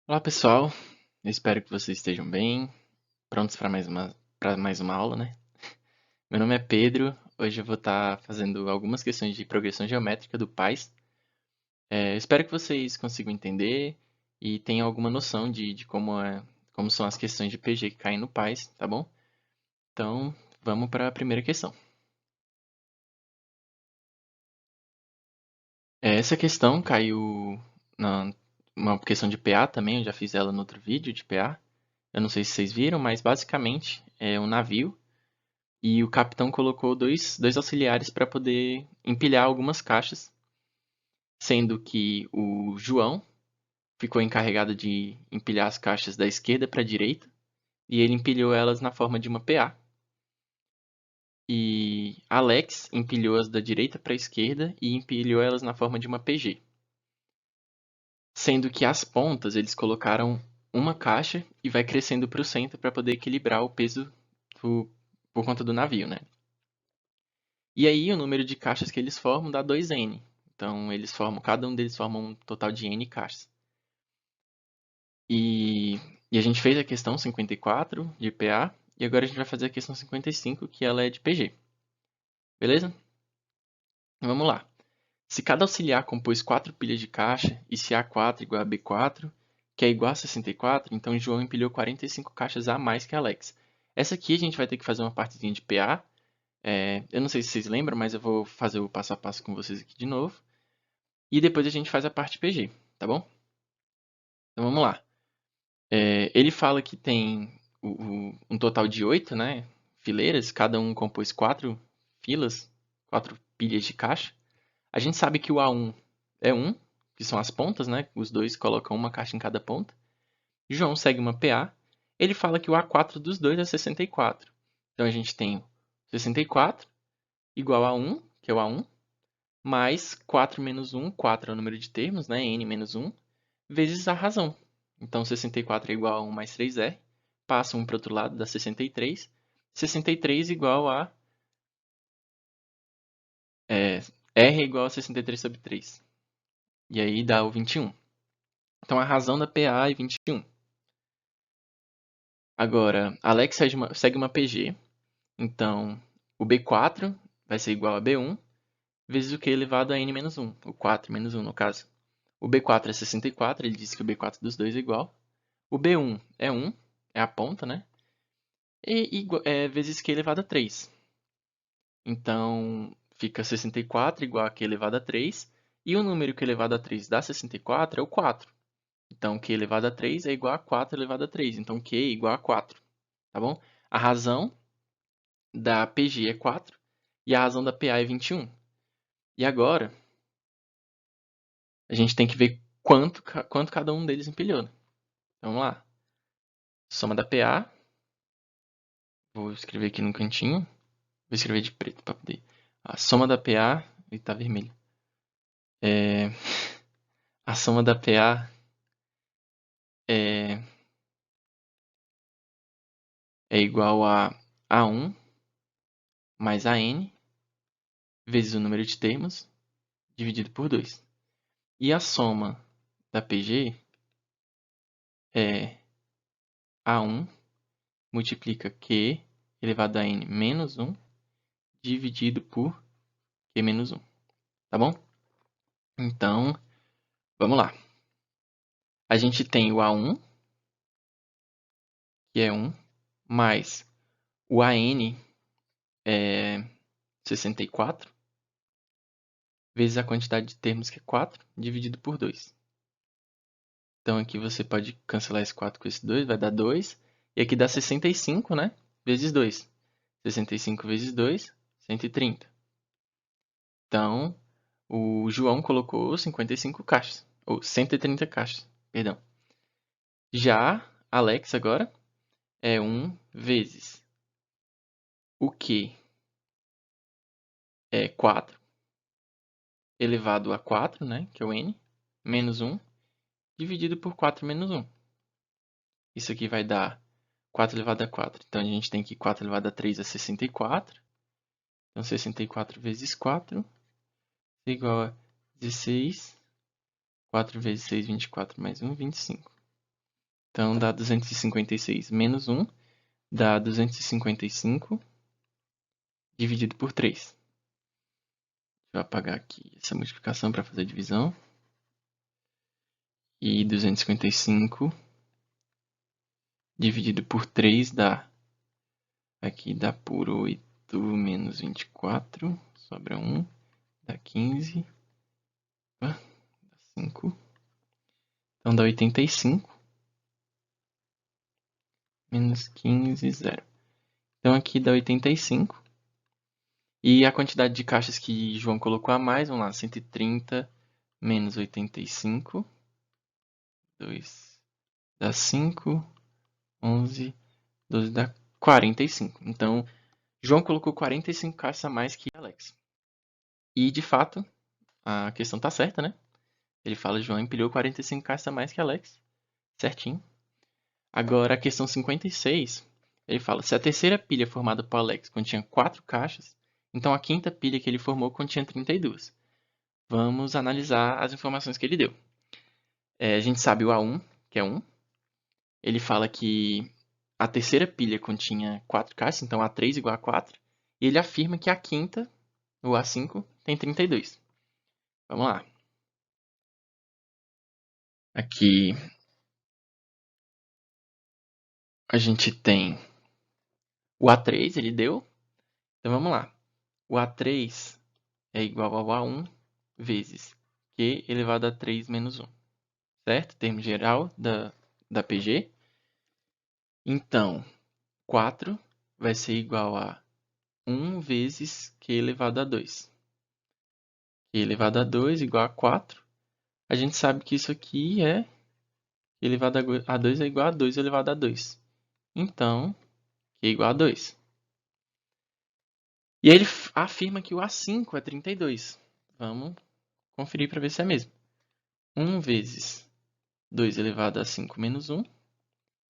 Olá pessoal, eu espero que vocês estejam bem, prontos para mais uma aula, né? Meu nome é Pedro, hoje eu vou estar fazendo algumas questões de progressão geométrica do PAIS. Espero que vocês consigam entender e tenham alguma noção de como são as questões de PG que caem no PAIS, tá bom? Então, vamos para a primeira questão. Essa questão caiu na uma questão de PA também, eu já fiz ela no outro vídeo de PA. Eu não sei se vocês viram, mas basicamente é um navio. E o capitão colocou dois auxiliares para poder empilhar algumas caixas, sendo que o João ficou encarregado de empilhar as caixas da esquerda para a direita, e ele empilhou elas na forma de uma PA. E Alex empilhou as da direita para a esquerda e empilhou elas na forma de uma PG. Sendo que as pontas eles colocaram uma caixa e vai crescendo para o centro para poder equilibrar o peso por conta do navio, né? E aí o número de caixas que eles formam dá 2n. Então cada um deles forma um total de n caixas. E a gente fez a questão 54 de PA e agora a gente vai fazer a questão 55, que ela é de PG. Beleza? Então, vamos lá. Se cada auxiliar compôs 4 pilhas de caixa e se A4 igual a B4, que é igual a 64, então João empilhou 45 caixas a mais que Alex. Essa aqui a gente vai ter que fazer uma partezinha de PA. Eu não sei se vocês lembram, mas eu vou fazer o passo a passo com vocês aqui de novo. E depois a gente faz a parte PG, tá bom? Então vamos lá. Ele fala que tem um total de 8, né, fileiras, cada um compôs 4 filas, 4 pilhas de caixa. A gente sabe que o A1 é 1, que são as pontas, né? Os dois colocam uma caixa em cada ponta. João segue uma PA. Ele fala que o A4 dos dois é 64. Então a gente tem 64 igual a 1, que é o A1, mais 4 menos 1, 4 é o número de termos, né? N menos 1, vezes a razão. Então, 64 é igual a 1 mais 3R. Passa 1 para o outro lado, dá 63. 63 igual a... R é igual a 63 sobre 3. E aí dá o 21. Então, a razão da PA é 21. Agora, Alex segue uma PG. Então, o B4 vai ser igual a B1 vezes o Q elevado a N menos 1. O 4 menos 1, no caso. O B4 é 64, ele disse que o B4 dos dois é igual. O B1 é 1, é a ponta, né? Vezes Q elevado a 3. Então, fica 64 igual a Q elevado a 3. E o número Q elevado a 3 dá 64 é o 4. Então, Q elevado a 3 é igual a 4 elevado a 3. Então, Q é igual a 4. Tá bom? A razão da PG é 4 e a razão da PA é 21. E agora, a gente tem que ver quanto cada um deles empilhou. Né? Então, vamos lá. Soma da PA. Vou escrever aqui no cantinho. Vou escrever de preto para poder. A soma da PA, ele tá vermelho. A soma da PA é igual a A1 mais AN vezes o número de termos dividido por 2. E a soma da PG é A1 multiplica Q elevado a N menos 1 dividido por Q menos 1. Tá bom? Então, vamos lá. A gente tem o A1, que é 1, mais o AN é 64, vezes a quantidade de termos, que é 4, dividido por 2. Então aqui você pode cancelar esse 4 com esse 2, vai dar 2. E aqui dá 65, né? Vezes 2. 65 vezes 2, 130. Então, o João colocou 55 caixas. Ou 130 caixas, perdão. Já Alex agora é 1 vezes o que é 4 elevado a 4, né? Que é o N, menos 1, dividido por 4 menos 1. Isso aqui vai dar 4 elevado a 4. Então, a gente tem que 4 elevado a 3 é 64. Então, 64 vezes 4 é igual a 16. 4 vezes 6, 24, mais 1, 25. Então, dá 256 menos 1, dá 255 dividido por 3. Deixa eu apagar aqui essa multiplicação para fazer a divisão. E 255 dividido por 3 dá... Aqui dá por 8 menos 24, sobra 1, dá 15, dá 5. Então dá 85 menos 15, 0. Então aqui dá 85. E a quantidade de caixas que João colocou a mais, vamos lá, 130 menos 85, 2 dá 5, 11, 12 dá 45. Então, João colocou 45 caixas a mais que Alex. E, de fato, a questão está certa, né? Ele fala, João empilhou 45 caixas a mais que Alex. Certinho. Agora, a questão 56, ele fala, se a terceira pilha formada por Alex continha 4 caixas, então a quinta pilha que ele formou continha 32. Vamos analisar as informações que ele deu. A gente sabe o A1, que é 1. Ele fala que a terceira pilha continha 4 caixas, então A3 igual a 4. E ele afirma que a quinta, o A5, tem 32. Vamos lá. Aqui a gente tem o A3, ele deu. Então vamos lá. O A3 é igual ao A1 vezes Q elevado a 3 menos 1. Certo? Termo geral da PG. Então, 4 vai ser igual a 1 vezes Q elevado a 2. Q elevado a 2 igual a 4. A gente sabe que isso aqui é Q elevado a 2 é igual a 2 elevado a 2. Então, Q é igual a 2. E ele afirma que o A5 é 32. Vamos conferir para ver se é mesmo. 1 vezes 2 elevado a 5 menos 1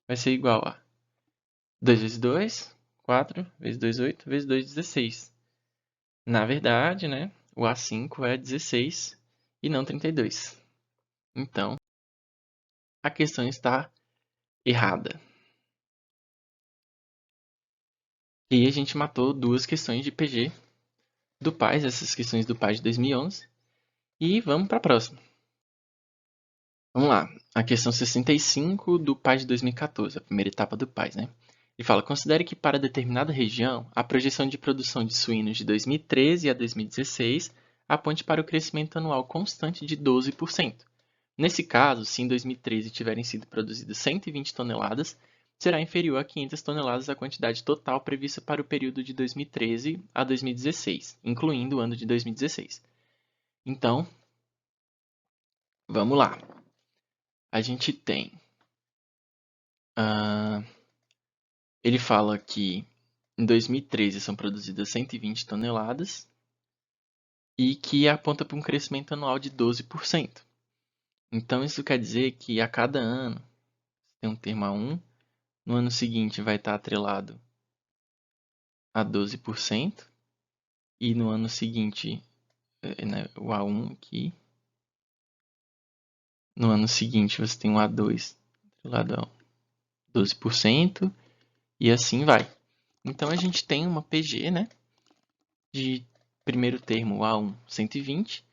vai ser igual a 2 vezes 2, 4, vezes 2, 8, vezes 2, 16. Na verdade, né, o A5 é 16 e não 32. Então, a questão está errada. E aí a gente matou duas questões de PG do PAS, essas questões do PAS de 2011. E vamos para a próxima. Vamos lá, a questão 65 do PAS de 2014, a primeira etapa do PAS, né? Ele fala, considere que para determinada região, a projeção de produção de suínos de 2013 a 2016 aponte para o crescimento anual constante de 12%. Nesse caso, se em 2013 tiverem sido produzidas 120 toneladas, será inferior a 500 toneladas a quantidade total prevista para o período de 2013 a 2016, incluindo o ano de 2016. Então, vamos lá. A gente tem... ele fala que em 2013 são produzidas 120 toneladas e que aponta para um crescimento anual de 12%. Então, isso quer dizer que a cada ano, tem um termo A1, no ano seguinte vai estar atrelado a 12%, e no ano seguinte, né, o A1 aqui, no ano seguinte você tem o A2 atrelado a 12%, e assim vai. Então, a gente tem uma PG, né, de primeiro termo A1, 120,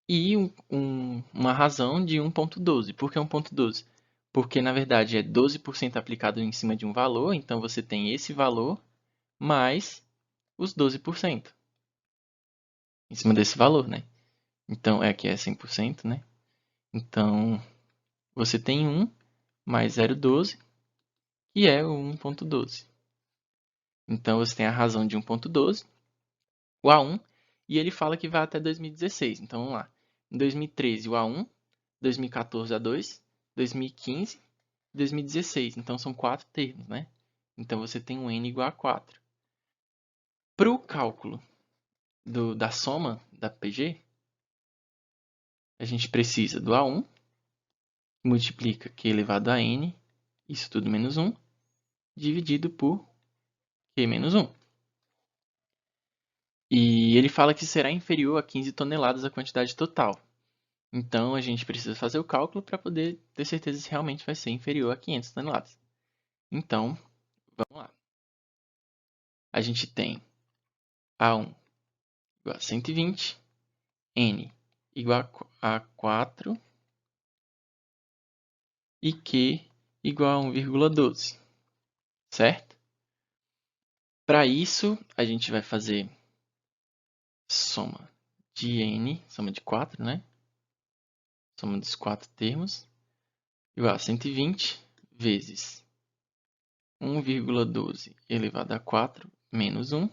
e uma razão de 1.12. Por que 1.12? Porque, na verdade, é 12% aplicado em cima de um valor, então você tem esse valor mais os 12% em cima desse valor, né? Então, aqui é 100%, né? Então, você tem 1 mais 0,12, que é o 1.12. Então, você tem a razão de 1.12, o A1, e ele fala que vai até 2016. Então, vamos lá. Em 2013, o A1, 2014, A2, 2015, 2016. Então, são 4 termos, né? Então, você tem um N igual a 4. Para o cálculo da soma da PG, a gente precisa do A1, que multiplica Q elevado a N, isso tudo menos 1, dividido por Q menos 1. E ele fala que será inferior a 15 toneladas a quantidade total. Então, a gente precisa fazer o cálculo para poder ter certeza se realmente vai ser inferior a 500 toneladas. Então, vamos lá. A gente tem A1 igual a 120, N igual a 4 e Q igual a 1,12, certo? Para isso, a gente vai fazer soma de N, soma de 4, né? Soma dos 4 termos, igual a 120 vezes 1,12 elevado a 4 menos 1,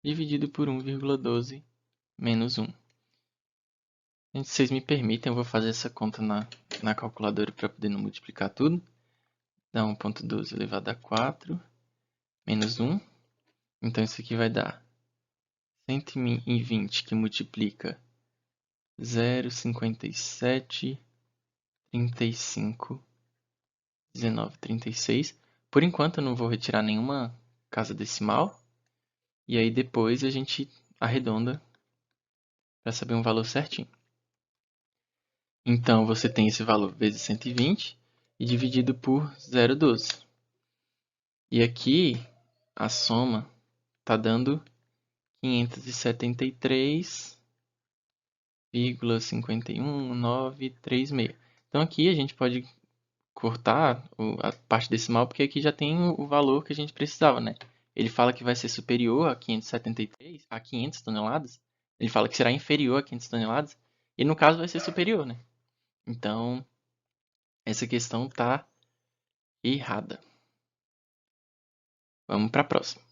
dividido por 1,12 menos 1. Se vocês me permitem, eu vou fazer essa conta na calculadora para poder não multiplicar tudo. Dá 1,12 elevado a 4 menos 1. Então, isso aqui vai dar 120 que multiplica 0,57, 35, 19, 36. Por enquanto, eu não vou retirar nenhuma casa decimal. E aí, depois, a gente arredonda para saber um valor certinho. Então, você tem esse valor vezes 120 e dividido por 0,12. E aqui, a soma está dando 573,51936. Então, aqui a gente pode cortar a parte decimal, porque aqui já tem o valor que a gente precisava, né? Ele fala que vai ser superior a 573, a 500 toneladas. Ele fala que será inferior a 500 toneladas. E no caso vai ser superior, né? Então, essa questão está errada. Vamos para a próxima.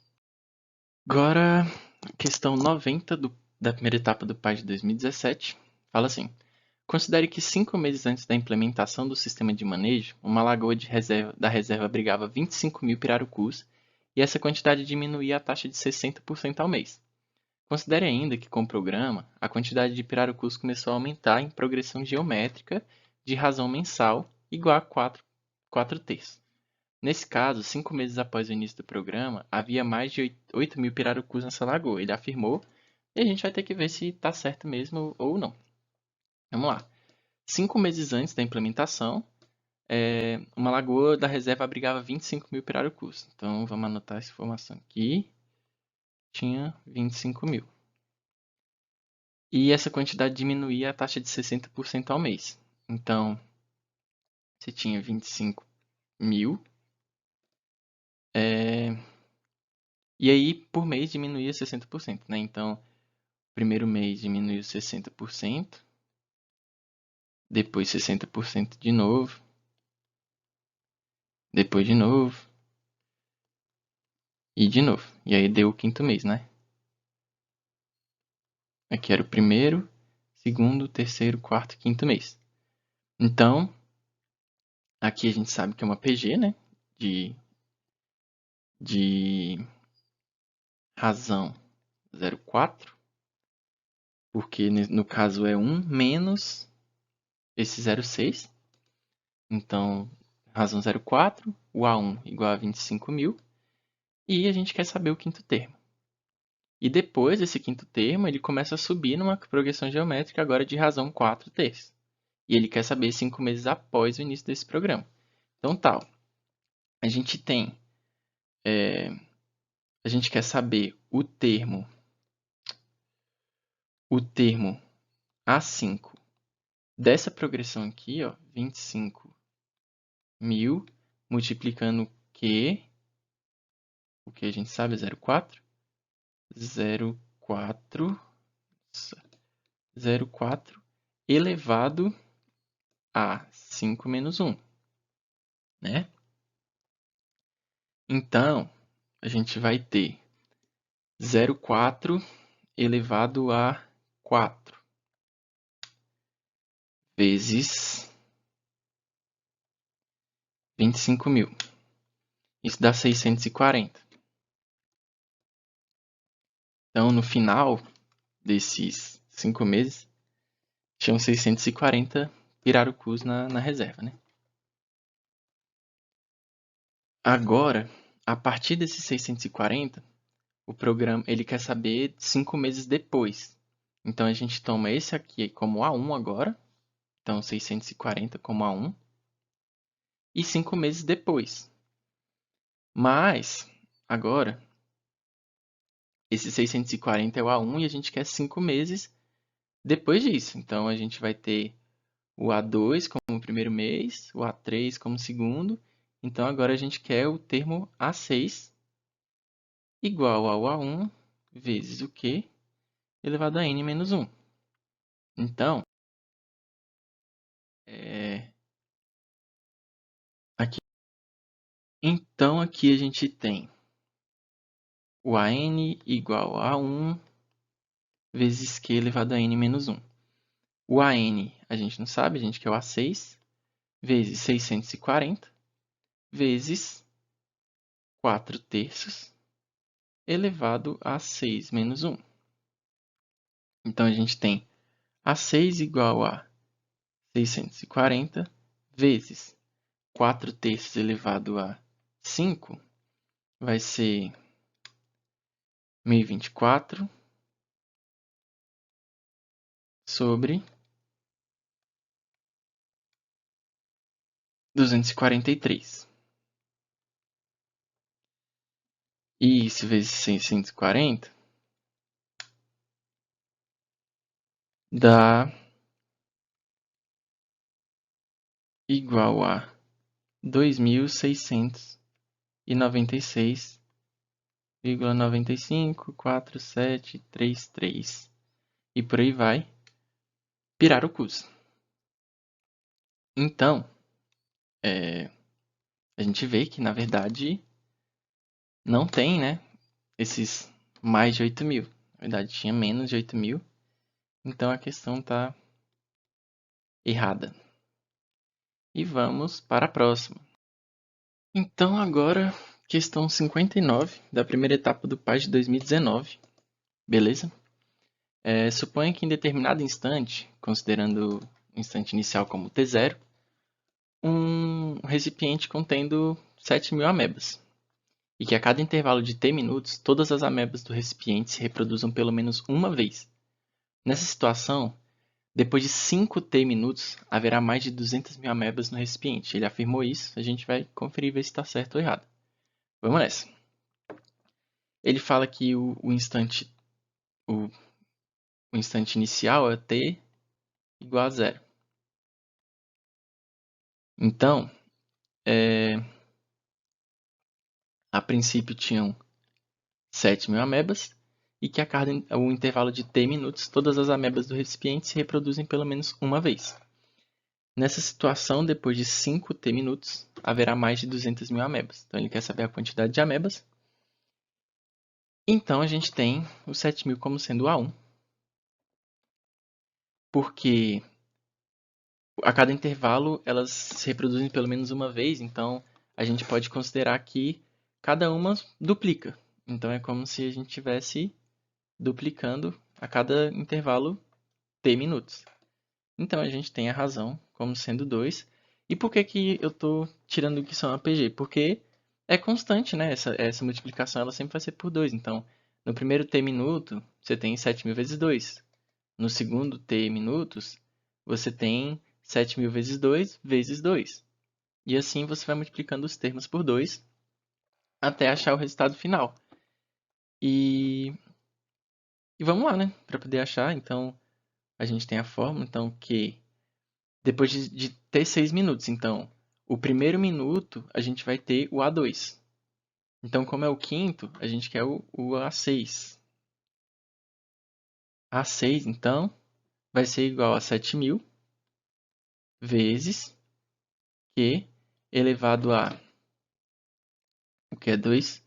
Agora, questão 90 da primeira etapa do PAI de 2017. Fala assim. Considere que 5 meses antes da implementação do sistema de manejo, uma lagoa da reserva abrigava 25.000 pirarucus e essa quantidade diminuía a taxa de 60% ao mês. Considere ainda que, com o programa, a quantidade de pirarucus começou a aumentar em progressão geométrica de razão mensal igual a 4 terços. Nesse caso, 5 meses após o início do programa, havia mais de 8.000 pirarucus nessa lagoa, ele afirmou, e a gente vai ter que ver se está certo mesmo ou não. Vamos lá. 5 meses antes da implementação, uma lagoa da reserva abrigava 25.000 pirarucus. Então, vamos anotar essa informação aqui. Tinha 25.000. E essa quantidade diminuía a taxa de 60% ao mês. Então, você tinha 25.000. E aí, por mês, diminuía 60%. Né? Então, primeiro mês diminuiu 60%. Depois 60% de novo. Depois de novo. E de novo. E aí deu o quinto mês, né? Aqui era o primeiro, segundo, terceiro, quarto e quinto mês. Então, aqui a gente sabe que é uma PG, né? De razão 0,4. Porque no caso é 1 menos esse 0,6. Então, razão 0,4, o A1 igual a 25.000. E a gente quer saber o quinto termo. E depois desse quinto termo, ele começa a subir numa progressão geométrica agora de razão 4 terços. E ele quer saber 5 meses após o início desse programa. Então, tal. A gente tem... a gente quer saber o termo A5 dessa progressão aqui, ó, 25.000 multiplicando Q, o que a gente sabe é 0,4, 0,4 elevado a 5 menos 1, né? Então, a gente vai ter 0,4 elevado a 4 vezes 25.000. Isso dá 640. Então, no final desses 5 meses, tinham 640 pirarucus na reserva, né? Agora, a partir desses 640, o programa ele quer saber 5 meses depois. Então, a gente toma esse aqui como A1 agora, Então, 640 como A1. E 5 meses depois. Mas, agora, esse 640 é o A1 e a gente quer 5 meses depois disso. Então, a gente vai ter o A2 como primeiro mês, o A3 como segundo. Então, agora a gente quer o termo A6 igual ao A1 vezes o Q elevado a N menos 1. Então, aqui a gente tem o AN igual a 1 vezes Q elevado a N menos 1. O AN a gente não sabe, a gente quer o A6 vezes 640 vezes 4 terços elevado a 6 menos 1. Então, a gente tem A6 igual a 640 vezes 4 terços elevado a 5 vai ser 1024 sobre 243. E isso vezes 640 dá igual a 2.696,954733. E por aí vai. Pirarucus. Então, a gente vê que, na verdade, não tem, né, esses mais de 8.000. Na verdade, tinha menos de 8.000. Então, a questão está errada. E vamos para a próxima. Então, agora, questão 59 da primeira etapa do PAS de 2019. Beleza? Suponha que em determinado instante, considerando o instante inicial como T0, um recipiente contendo 7.000 amebas. E que a cada intervalo de T minutos, todas as amebas do recipiente se reproduzam pelo menos uma vez. Nessa situação, depois de 5 T minutos, haverá mais de 200.000 amebas no recipiente. Ele afirmou isso, a gente vai conferir e ver se está certo ou errado. Vamos nessa. Ele fala que o instante inicial é T igual a 0. Então, a princípio tinham 7.000 amebas e que a cada o intervalo de T minutos, todas as amebas do recipiente se reproduzem pelo menos uma vez. Nessa situação, depois de 5 T minutos, haverá mais de 200.000 amebas. Então, ele quer saber a quantidade de amebas. Então, a gente tem os 7.000 como sendo A1, porque a cada intervalo elas se reproduzem pelo menos uma vez, então a gente pode considerar que cada uma duplica. Então, é como se a gente estivesse duplicando a cada intervalo T minutos. Então, a gente tem a razão como sendo 2. E por que, que eu estou tirando que são APG? Porque é constante, né? Essa multiplicação ela sempre vai ser por 2. Então, no primeiro T minuto, você tem 7.000 vezes 2. No segundo T minutos, você tem 7.000 vezes 2 vezes 2. E assim você vai multiplicando os termos por 2 até achar o resultado final. E vamos lá, né? Para poder achar, então, a gente tem a fórmula, então, que depois de ter 6 minutos, então, o primeiro minuto a gente vai ter o A2. Então, como é o quinto, a gente quer o A6. A6, então, vai ser igual a 7.000 vezes Q elevado a... O que é 2?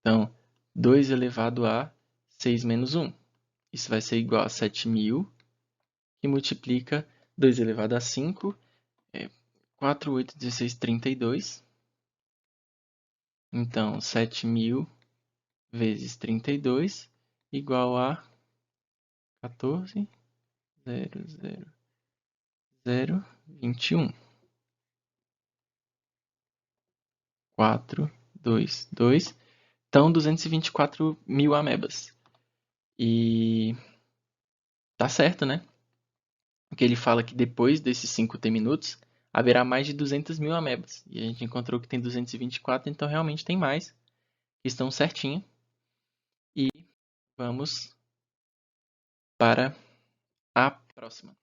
Então, 2 elevado a 6 menos 1. Isso vai ser igual a 7.000, que multiplica 2 elevado a 5, 4, 8, 16, 32. Então, 7.000 vezes 32 igual a 14.00021. 4, 2, 2. Então, 224.000 amebas. E tá certo, né? que ele fala que depois desses 5 minutos haverá mais de 200.000 amebas. E a gente encontrou que tem 224, então realmente tem mais, que estão certinho. E vamos para a próxima.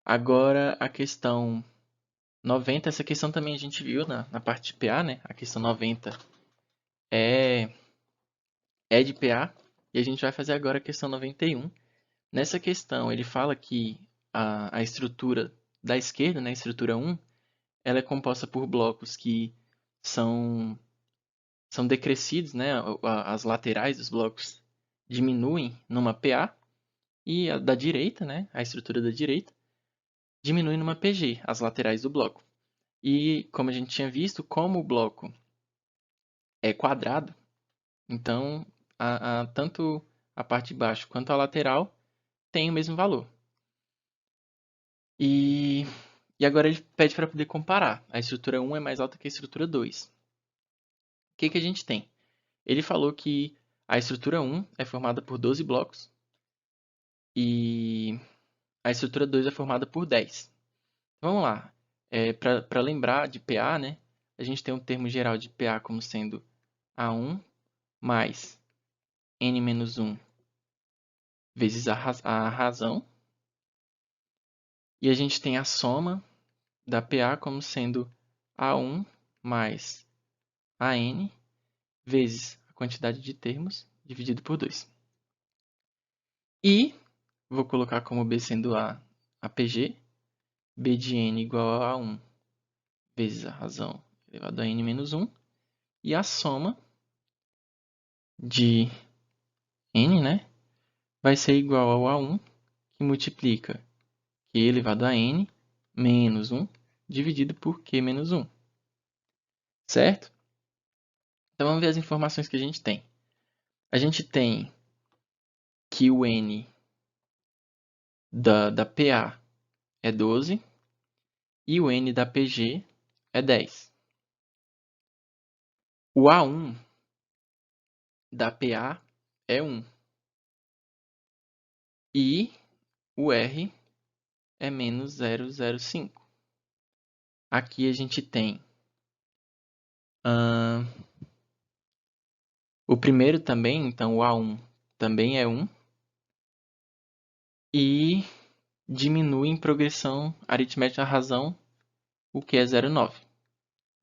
Agora a questão 90, essa questão também a gente viu na parte de PA, né? A questão 90 é de PA, e a gente vai fazer agora a questão 91. Nessa questão, ele fala que a estrutura da esquerda, né, a estrutura 1, ela é composta por blocos que são decrescidos, né? As laterais dos blocos diminuem numa PA, e a da direita, né, a estrutura da direita, diminui numa PG, as laterais do bloco. E como a gente tinha visto, como o bloco é quadrado, então tanto a parte de baixo quanto a lateral tem o mesmo valor. E agora ele pede para poder comparar. A estrutura 1 é mais alta que a estrutura 2. O que a gente tem? Ele falou que a estrutura 1 é formada por 12 blocos e a estrutura 2 é formada por 10. Vamos lá. Para lembrar de PA, né, a gente tem um termo geral de PA como sendo A1 mais N-1 vezes a razão. E a gente tem a soma da PA como sendo A1 mais AN vezes a quantidade de termos dividido por 2. E vou colocar como B sendo a PG, B de N igual a 1 vezes a razão elevado a N menos 1. E a soma de N, né, vai ser igual ao A1, que multiplica Q elevado a N menos 1 dividido por Q menos 1. Certo? Então vamos ver as informações que a gente tem. A gente tem que o N da PA é 12 e o N da PG é 10. O A1 da PA é 1 e o R é menos 0,05. Aqui a gente tem o primeiro também, então o A1 também é 1 e diminui em progressão aritmética da razão, o que é 0,9.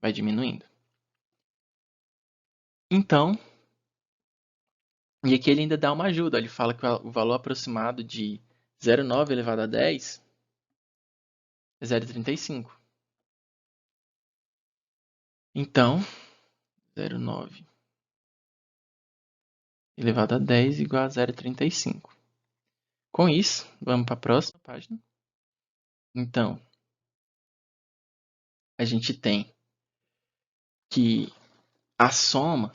Vai diminuindo. Então, e aqui ele ainda dá uma ajuda. Ele fala que o valor aproximado de 0,9 elevado a 10 é 0,35. Então, 0,9 elevado a 10 igual a 0,35. Com isso, vamos para a próxima página. Então, a gente tem que a soma,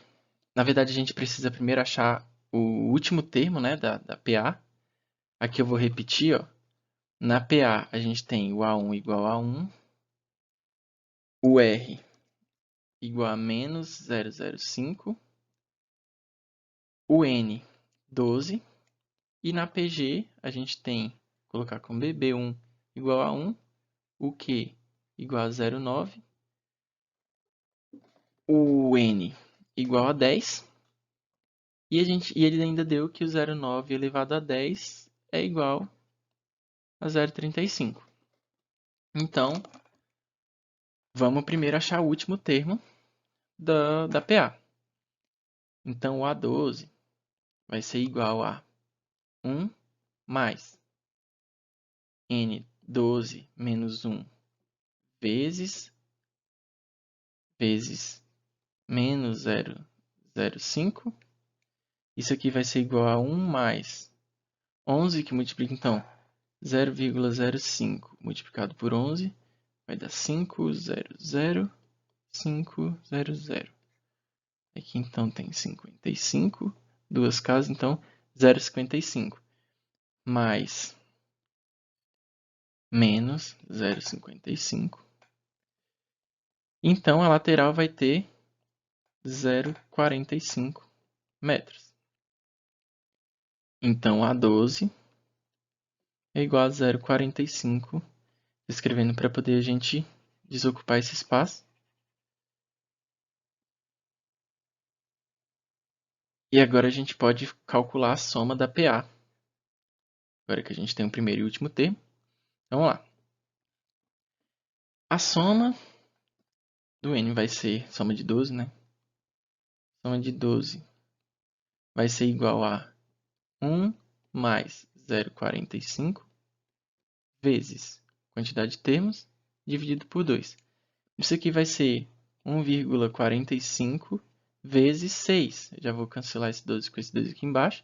na verdade a gente precisa primeiro achar o último termo, né, da PA. Aqui eu vou repetir, ó. Na PA a gente tem o A1 igual a 1, o R igual a menos 0,05, o N 12, e na PG a gente tem, colocar como BB1 igual a 1, o Q igual a 0,9, o N igual a 10, e ele ainda deu que o 0,9 elevado a 10 é igual a 0,35. Então, vamos primeiro achar o último termo da PA. Então, o A12 vai ser igual a 1 mais N12 menos 1 vezes menos 0,05. Isso aqui vai ser igual a 1 mais 11, que multiplica, então, 0,05 multiplicado por 11 vai dar 500,500. Aqui, então, tem 55, duas casas, então, 0,55 mais menos 0,55. Então, a lateral vai ter 0,45 metros. Então, A12 é igual a 0,45, escrevendo para poder a gente desocupar esse espaço. E agora a gente pode calcular a soma da PA. Agora que a gente tem o primeiro e o último termo. Então, vamos lá. A soma do N vai ser soma de 12, né? Soma de 12 vai ser igual a 1 mais 0,45 vezes quantidade de termos dividido por 2. Isso aqui vai ser 1,45 vezes 6. Eu já vou cancelar esse 12 com esse 2 aqui embaixo.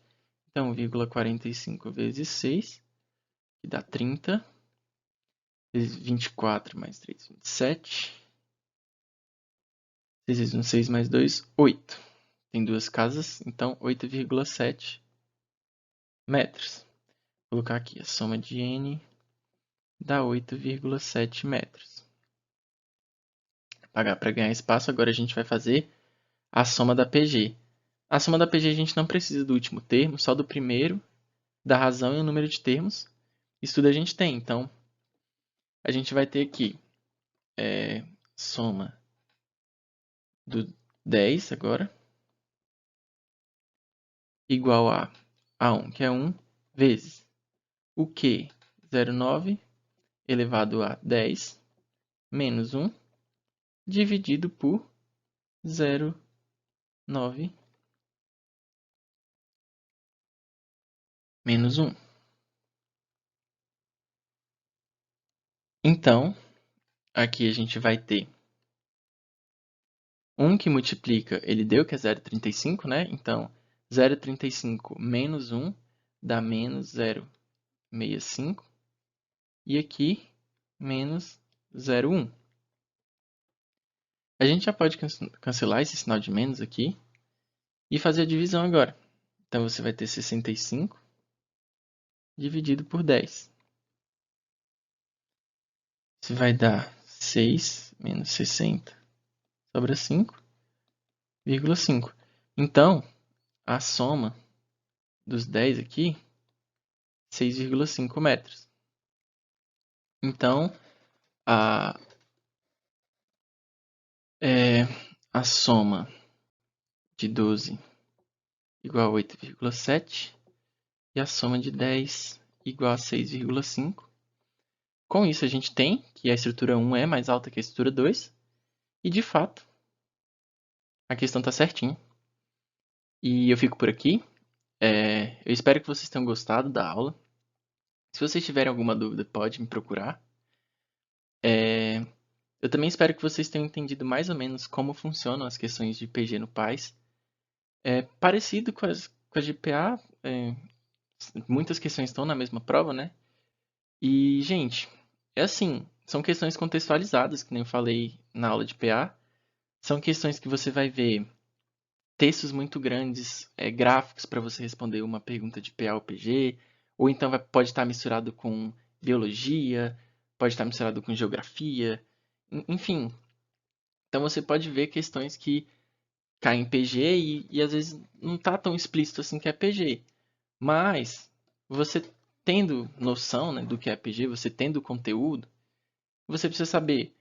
Então, 1,45 vezes 6, que dá 30. Vezes 24 mais 3, 27. 6 vezes 1, 6 mais 2, 8. Tem duas casas, então 8,7 metros. Vou colocar aqui a soma de N dá 8,7 metros. Para ganhar espaço, agora a gente vai fazer a soma da PG. A soma da PG a gente não precisa do último termo, só do primeiro, da razão e o número de termos. Isso tudo a gente tem, então a gente vai ter aqui soma do 10 agora, igual a A1, que é 1, vezes o Q, 0,9 elevado a 10, menos 1, dividido por 0,9 menos 1. Então, aqui a gente vai ter 1 que multiplica, ele deu que é 0,35, né? Então, 0,35 menos 1 dá menos 0,65. E aqui, menos 0,1. A gente já pode cancelar esse sinal de menos aqui e fazer a divisão agora. Então, você vai ter 65 dividido por 10. Isso vai dar 6 menos 60, sobra 5,5. Então, a soma dos 10 aqui, 6,5 metros. Então, a soma de 12 igual a 8,7 e a soma de 10 igual a 6,5. Com isso, a gente tem que a estrutura 1 é mais alta que a estrutura 2. E, de fato, a questão está certinha. E eu fico por aqui. Eu espero que vocês tenham gostado da aula. Se vocês tiverem alguma dúvida, pode me procurar. Eu também espero que vocês tenham entendido mais ou menos como funcionam as questões de PG no PAIS. Parecido com as de PA, muitas questões estão na mesma prova, né? E, gente, é assim, são questões contextualizadas, que nem eu falei na aula de PA. São questões que você vai ver textos muito grandes, gráficos para você responder uma pergunta de PA ou PG, ou então pode estar misturado com biologia, pode estar misturado com geografia, enfim. Então você pode ver questões que caem em PG e às vezes não está tão explícito assim que é PG. Mas você tendo noção, né, do que é PG, você tendo conteúdo, você precisa saber,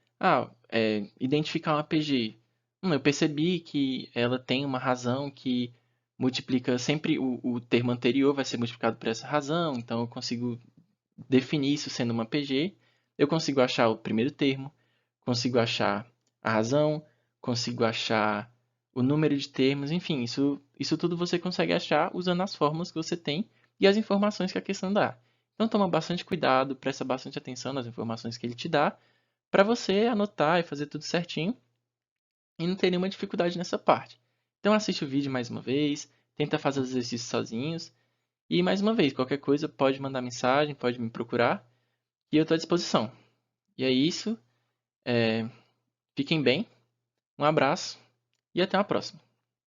identificar uma PG. Eu percebi que ela tem uma razão que multiplica sempre o termo anterior vai ser multiplicado por essa razão, então eu consigo definir isso sendo uma PG. Eu consigo achar o primeiro termo, consigo achar a razão, consigo achar o número de termos, enfim, isso tudo você consegue achar usando as fórmulas que você tem e as informações que a questão dá. Então toma bastante cuidado, presta bastante atenção nas informações que ele te dá, para você anotar e fazer tudo certinho e não ter nenhuma dificuldade nessa parte. Então assiste o vídeo mais uma vez, tenta fazer os exercícios sozinhos e mais uma vez, qualquer coisa pode mandar mensagem, pode me procurar e eu estou à disposição. E é isso, fiquem bem, um abraço e até a próxima.